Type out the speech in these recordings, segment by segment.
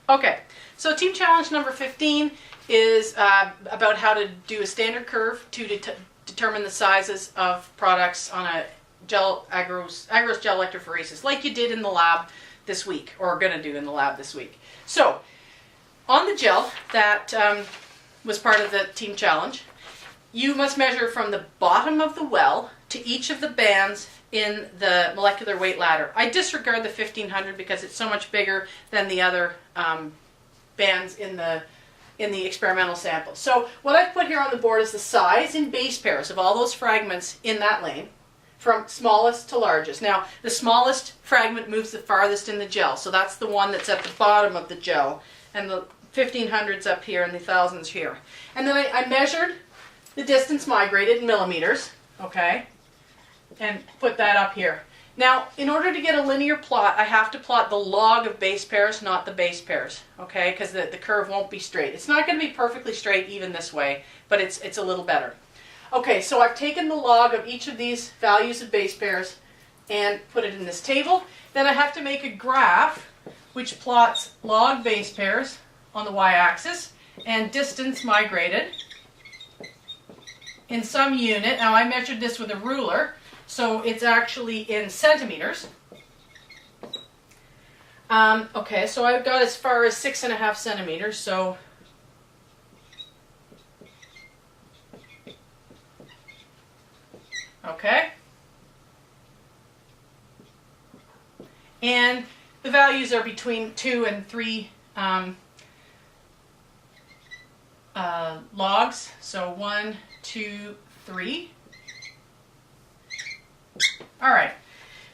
Okay, so team challenge number 15 is about how to do a standard curve to determine the sizes of products on a agarose gel electrophoresis, like you did in the lab this week, or are going to do in the lab this week. So, on the gel that was part of the team challenge, you must measure from the bottom of the well to each of the bands in the molecular weight ladder. I disregard the 1500 because it's so much bigger than the other bands in the experimental sample. So what I've put here on the board is the size in base pairs of all those fragments in that lane, from smallest to largest. Now, the smallest fragment moves the farthest in the gel, so that's the one that's at the bottom of the gel, and the 1500's up here and the 1000's here. And then I measured the distance migrated in millimeters, okay, and put that up here. Now, in order to get a linear plot, I have to plot the log of base pairs, not the base pairs, okay, because the curve won't be straight. It's not going to be perfectly straight even this way, but it's a little better. Okay, so I've taken the log of each of these values of base pairs and put it in this table. Then I have to make a graph which plots log base pairs on the y-axis and distance migrated in some unit. Now, I measured this with a ruler, so it's actually in centimeters. Okay, so I've got as far as 6.5 centimeters, so okay. And the values are between 2 and 3 logs. So 1, 2, 3. All right.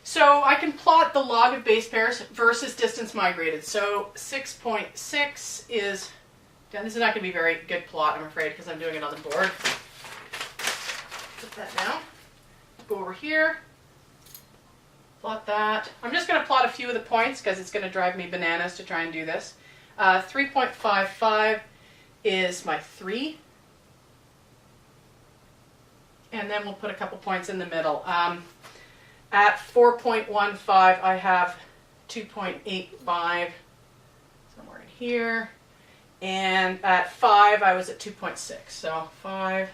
So I can plot the log of base pairs versus distance migrated. So 6.6 is, this is not going to be a very good plot, I'm afraid, because I'm doing it on the board. Put that down. Go over here, plot that. I'm just going to plot a few of the points because it's going to drive me bananas to try and do this. 3.55 is my 3. And then we'll put a couple points in the middle. At 4.15 I have 2.85 somewhere in here. And at 5 I was at 2.6. So 5,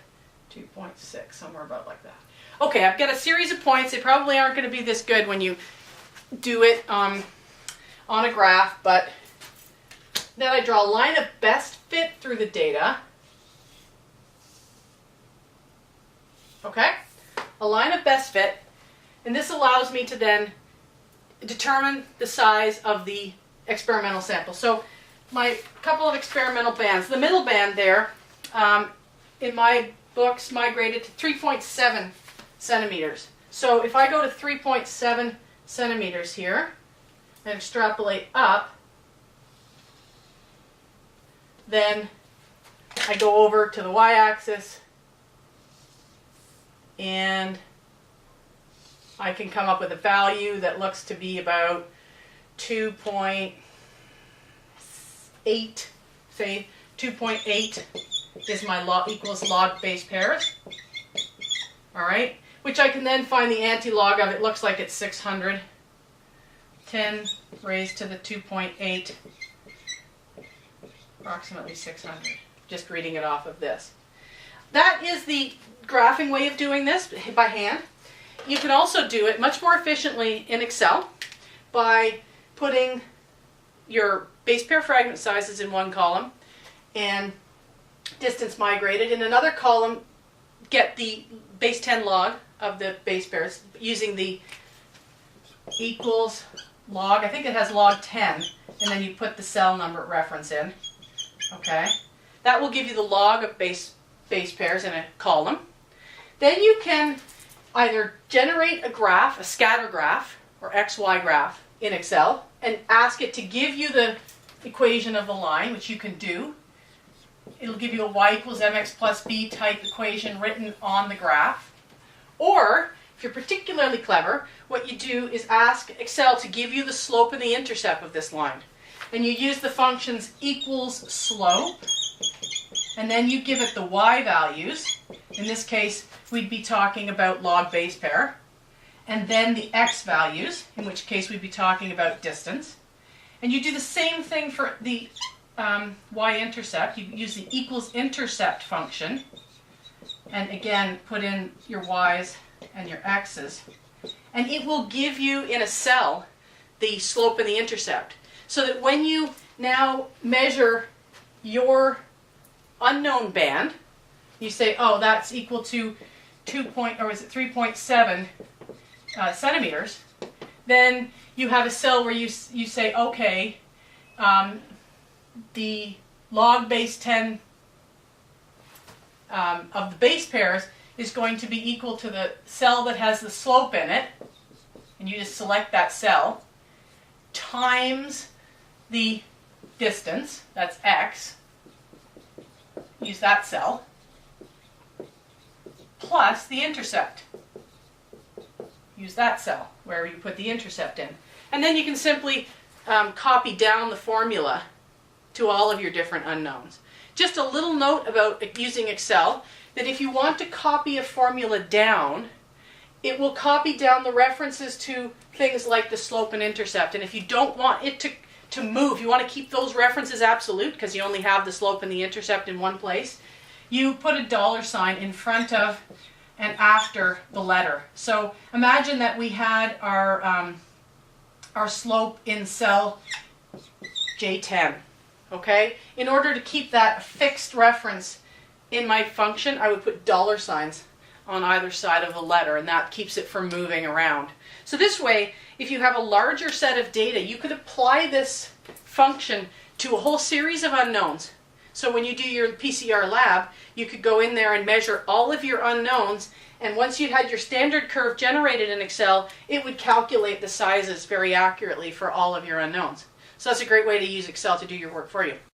2.6, somewhere about like that. Okay, I've got a series of points. They probably aren't going to be this good when you do it on a graph, but then I draw a line of best fit through the data. Okay, a line of best fit, and this allows me to then determine the size of the experimental sample. So my couple of experimental bands, the middle band there, in my books migrated to 3.7 centimeters. So if I go to 3.7 centimeters here and extrapolate up, then I go over to the y-axis and I can come up with a value that looks to be about 2.8, say 2.8 is my log equals log base pairs. All right, which I can then find the anti-log of. It looks like it's 600. 10 raised to the 2.8, approximately 600. Just reading it off of this. That is the graphing way of doing this by hand. You can also do it much more efficiently in Excel by putting your base pair fragment sizes in one column and distance migrated in another column. Get the base 10 log of the base pairs using the equals log. I think it has log 10, and then you put the cell number reference in. Okay, that will give you the log of base pairs in a column. Then you can either generate a graph, a scatter graph, or XY graph in Excel, and ask it to give you the equation of the line, which you can do. It'll give you a y equals mx plus b type equation written on the graph. Or, if you're particularly clever, what you do is ask Excel to give you the slope and the intercept of this line. And you use the functions equals slope, and then you give it the y values. In this case, we'd be talking about log base pair. And then the x values, in which case we'd be talking about distance. And you do the same thing for the y-intercept. You use the equals intercept function. And again, put in your y's and your x's. And it will give you in a cell the slope and the intercept. So that when you now measure your unknown band, you say, oh, that's equal to 3.7 centimeters, then you have a cell where you say, okay, the log base 10 of the base pairs is going to be equal to the cell that has the slope in it, and you just select that cell, times the distance, that's x, use that cell, plus the intercept. Use that cell where you put the intercept in. And then you can simply copy down the formula to all of your different unknowns. Just a little note about using Excel, that if you want to copy a formula down, it will copy down the references to things like the slope and intercept. And if you don't want it to move, you want to keep those references absolute because you only have the slope and the intercept in one place, you put a $sign in front of and after the letter. So imagine that we had our slope in cell J10, okay? In order to keep that fixed reference in my function, I would put $signs on either side of the letter, and that keeps it from moving around. So this way, if you have a larger set of data, you could apply this function to a whole series of unknowns. So when you do your PCR lab, you could go in there and measure all of your unknowns, and once you had your standard curve generated in Excel, it would calculate the sizes very accurately for all of your unknowns. So that's a great way to use Excel to do your work for you.